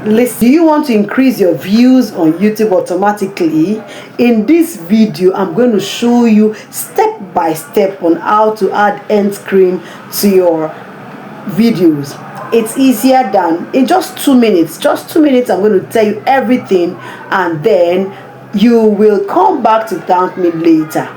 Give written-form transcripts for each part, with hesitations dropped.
Listen, do you want to increase your views on YouTube automatically? In this video, I'm going to show you step by step on how to add end screen to your videos. It's easier than in just 2 minutes. Just 2 minutes, I'm going to tell you everything, and then you will come back to thank me later.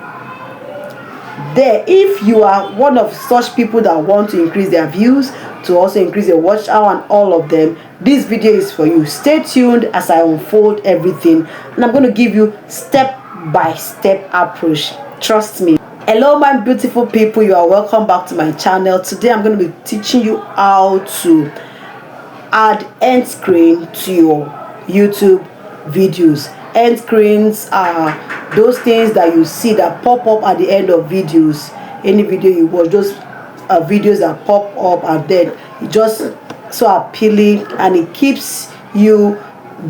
There, if you are one of such people that want to increase their views, to also increase your watch hour and all of them, this video is for you. Stay tuned as I unfold everything, and I'm going to give you step by step approach. Trust me. Hello my beautiful people, you are welcome back to my channel. Today I'm going to be teaching you how to add end screen to your YouTube videos. End screens are those things that you see that pop up at the end of videos. Any video you watch, those videos that pop up, and then it just so appealing and it keeps you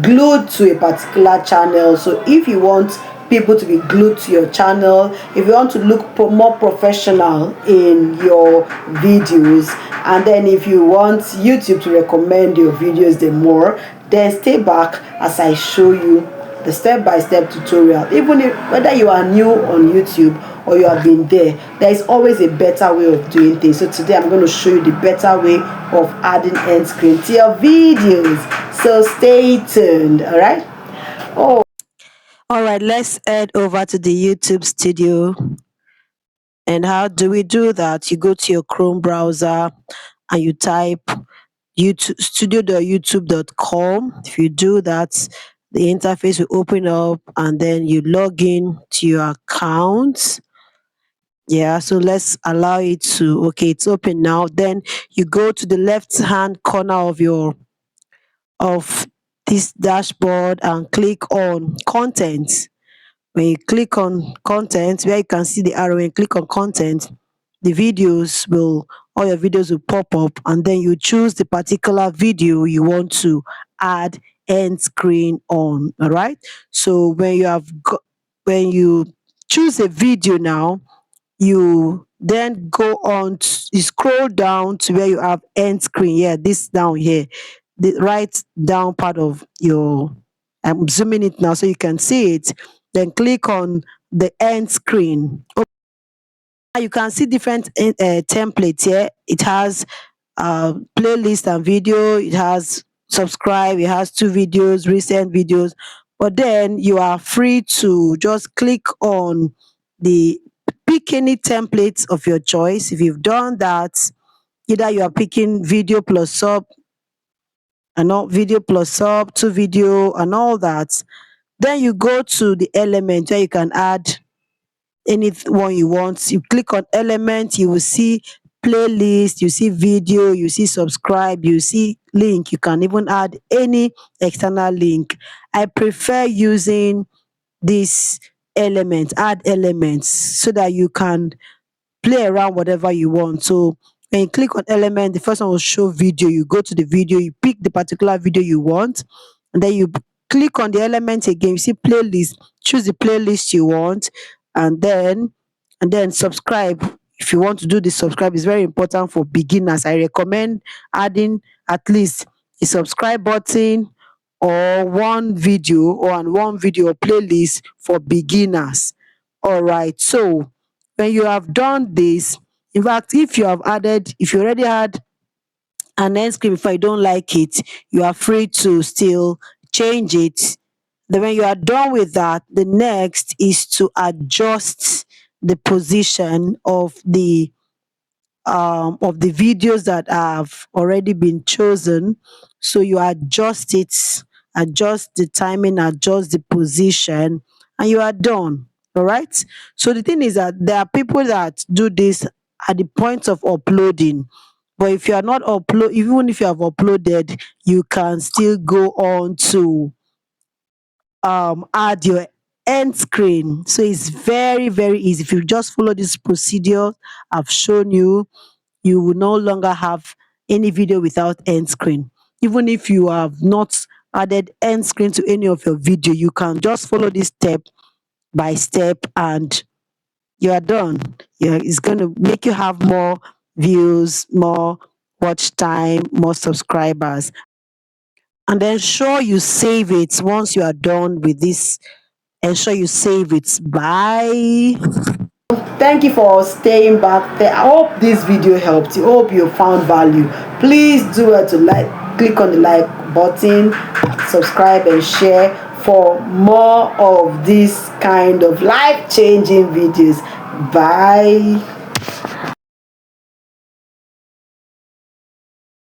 glued to a particular channel. So if you want people to be glued to your channel, if you want to look more professional in your videos, and then if you want YouTube to recommend your videos the more, then stay back as I show you the step-by-step tutorial. Even if whether you are new on YouTube or you have been there is always a better way of doing things. So today I'm going to show you the better way of adding end screen to your videos. So stay tuned. All right. All right, let's head over to the YouTube studio. And how do we do that? You go to your Chrome browser and you type YouTube studio.youtube.com. If you do that, the interface will open up and then you log in to your account. Yeah, so let's allow it to, okay, it's open now. Then you go to the left hand corner of this dashboard and click on content. When you click on content, where you can see the arrow, when you click on content, the videos will, all your videos will pop up, and then you choose the particular video you want to add end screen on. All right. So when you choose a video now, you then go on you scroll down to where you have end screen. Yeah, this down here, the right down part of your, I'm zooming it now so you can see it. Then click on the end screen. Now you can see different templates here. It has playlist and video, it has subscribe, it has two videos, recent videos. But then you are free to just click on the pick any templates of your choice. If you've done that, either you are picking video plus sub and all, video plus sub, two video and all that. Then you go to the element where you can add any one you want. You click on element, you will see playlist, you see video, you see subscribe, you see link. You can even add any external link. I prefer using this element, add elements, so that you can play around whatever you want. So when you click on element, the first one will show video. You go to the video, you pick the particular video you want, and then you click on the element again. You see playlist, choose the playlist you want, and then subscribe. If you want to do the subscribe, it's very important for beginners. I recommend adding at least a subscribe button or one video or playlist for beginners. All right. So when you have done this, in fact, if you already had an end screen before, you don't like it, you are free to still change it. Then when you are done with that, the next is to adjust the position of the videos that have already been chosen. So you adjust it, adjust the timing, adjust the position, and you are done. All right. So the thing is that there are people that do this at the point of uploading. But if you are not even if you have uploaded, you can still go on to add your end screen. So it's very, very easy. If you just follow this procedure I've shown you, you will no longer have any video without end screen. Even if you have not added end screen to any of your video, you can just follow this step by step and you are done. Yeah, it's going to make you have more views, more watch time, more subscribers. and then ensure you save it. Once you are done with this, ensure you save it. Bye. Thank you for staying back there. I hope this video helped you. Hope you found value. Please do it to click on the like button, subscribe and share for more of this kind of life-changing videos. Bye.